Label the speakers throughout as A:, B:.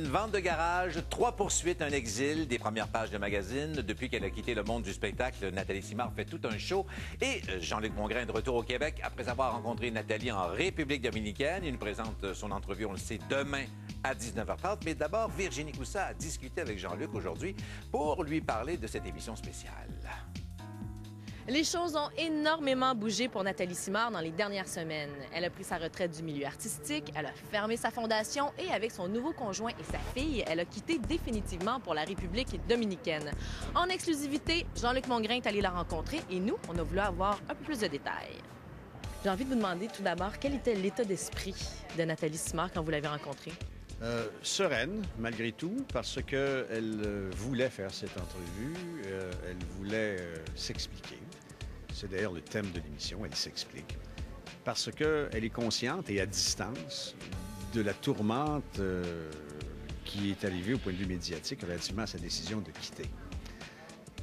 A: Une vente de garage, 3 poursuites, un exil, des premières pages de magazine. Depuis qu'elle a quitté le monde du spectacle, Nathalie Simard fait tout un show. Et Jean-Luc Mongrain de retour au Québec après avoir rencontré Nathalie en République dominicaine. Il nous présente son entrevue, on le sait, demain à 19h30. Mais d'abord, Virginie Coussa a discuté avec Jean-Luc aujourd'hui pour lui parler de cette émission spéciale.
B: Les choses ont énormément bougé pour Nathalie Simard dans les dernières semaines. Elle a pris sa retraite du milieu artistique, elle a fermé sa fondation et avec son nouveau conjoint et sa fille, elle a quitté définitivement pour la République dominicaine. En exclusivité, Jean-Luc Mongrain est allé la rencontrer et nous, on a voulu avoir un peu plus de détails. J'ai envie de vous demander tout d'abord, quel était l'état d'esprit de Nathalie Simard quand vous l'avez rencontrée?
C: Sereine, malgré tout, parce qu'elle voulait faire cette entrevue, elle voulait s'expliquer. C'est d'ailleurs le thème de l'émission, elle s'explique. Parce qu'elle est consciente et à distance de la tourmente qui est arrivée au point de vue médiatique relativement à sa décision de quitter.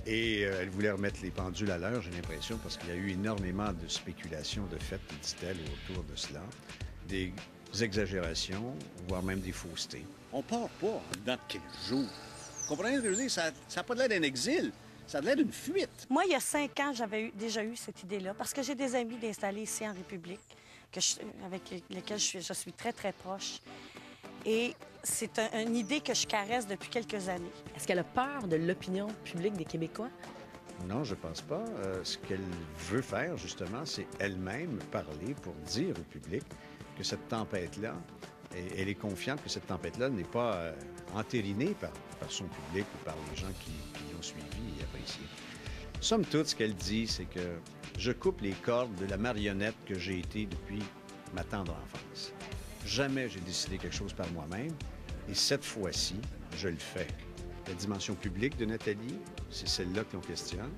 C: Et elle voulait remettre les pendules à l'heure, j'ai l'impression, parce qu'il y a eu énormément de spéculations, de faits, dit-elle, autour de cela. Des exagérations, voire même des faussetés.
D: On part pas en dedans de 15 jours. Vous comprenez ce que je veux dire? Ça n'a pas l'air d'un exil. Ça a l'air d'une fuite.
E: Moi, il y a 5 ans, j'avais déjà eu cette idée-là, parce que j'ai des amis d'installer ici en République, avec lesquels je suis très, très proche. Et c'est une idée que je caresse depuis quelques années.
B: Est-ce qu'elle a peur de l'opinion publique des Québécois?
C: Non, je pense pas. Ce qu'elle veut faire, justement, c'est elle-même parler pour dire au public que cette tempête-là, et elle est confiante que cette tempête-là n'est pas entérinée par son public ou par les gens qui l'ont suivi et apprécié. Somme toute, ce qu'elle dit, c'est que je coupe les cordes de la marionnette que j'ai été depuis ma tendre enfance. Jamais j'ai décidé quelque chose par moi-même, et cette fois-ci, je le fais. La dimension publique de Nathalie, c'est celle-là que l'on questionne.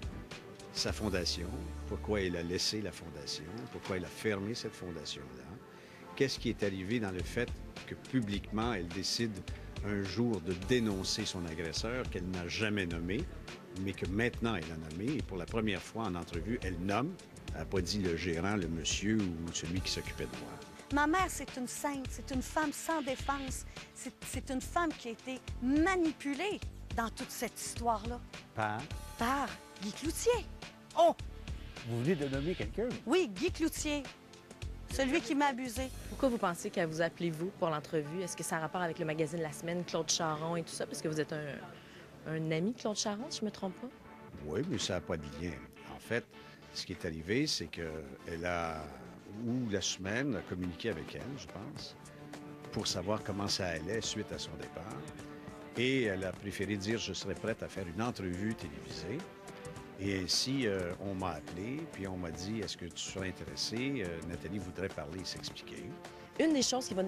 C: Sa fondation, pourquoi elle a laissé la fondation, pourquoi elle a fermé cette fondation-là. Qu'est-ce qui est arrivé dans le fait que publiquement, elle décide un jour de dénoncer son agresseur qu'elle n'a jamais nommé, mais que maintenant elle a nommé, et pour la première fois en entrevue, elle nomme. Elle n'a pas dit le gérant, le monsieur ou celui qui s'occupait de moi.
E: Ma mère, c'est une sainte, c'est une femme sans défense. C'est une femme qui a été manipulée dans toute cette histoire-là. Par Guy Cloutier.
F: Oh! Vous venez de nommer quelqu'un?
E: Oui, Guy Cloutier. Celui qui m'a abusé.
B: Pourquoi vous pensez qu'elle vous a appelé, vous, pour l'entrevue? Est-ce que ça a rapport avec le magazine La Semaine, Claude Charron et tout ça? Parce que vous êtes un ami de Claude Charron, si je me trompe pas?
C: Oui, mais ça n'a pas de lien. En fait, ce qui est arrivé, c'est qu'elle a, ou La Semaine, a communiqué avec elle, je pense, pour savoir comment ça allait suite à son départ. Et elle a préféré dire « je serais prête à faire une entrevue télévisée ». Et ainsi, on m'a appelé, puis on m'a dit « est-ce que tu serais intéressé? Nathalie voudrait parler et s'expliquer. »
B: Une des choses qui va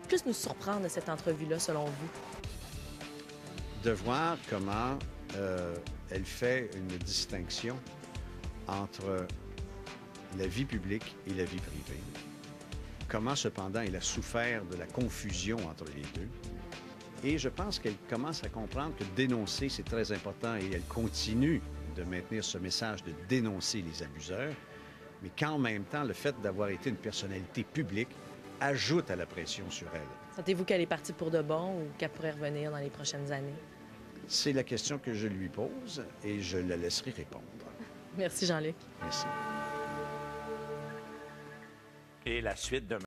B: plus nous surprendre de cette entrevue-là, selon vous?
C: De voir comment elle fait une distinction entre la vie publique et la vie privée. Comment, cependant, elle a souffert de la confusion entre les deux. Et je pense qu'elle commence à comprendre que dénoncer, c'est très important, et elle continue de maintenir ce message de dénoncer les abuseurs, mais qu'en même temps, le fait d'avoir été une personnalité publique ajoute à la pression sur elle.
B: Sentez-vous qu'elle est partie pour de bon ou qu'elle pourrait revenir dans les prochaines années?
C: C'est la question que je lui pose et je la laisserai répondre.
B: Merci, Jean-Luc.
C: Merci.
A: Et la suite demain.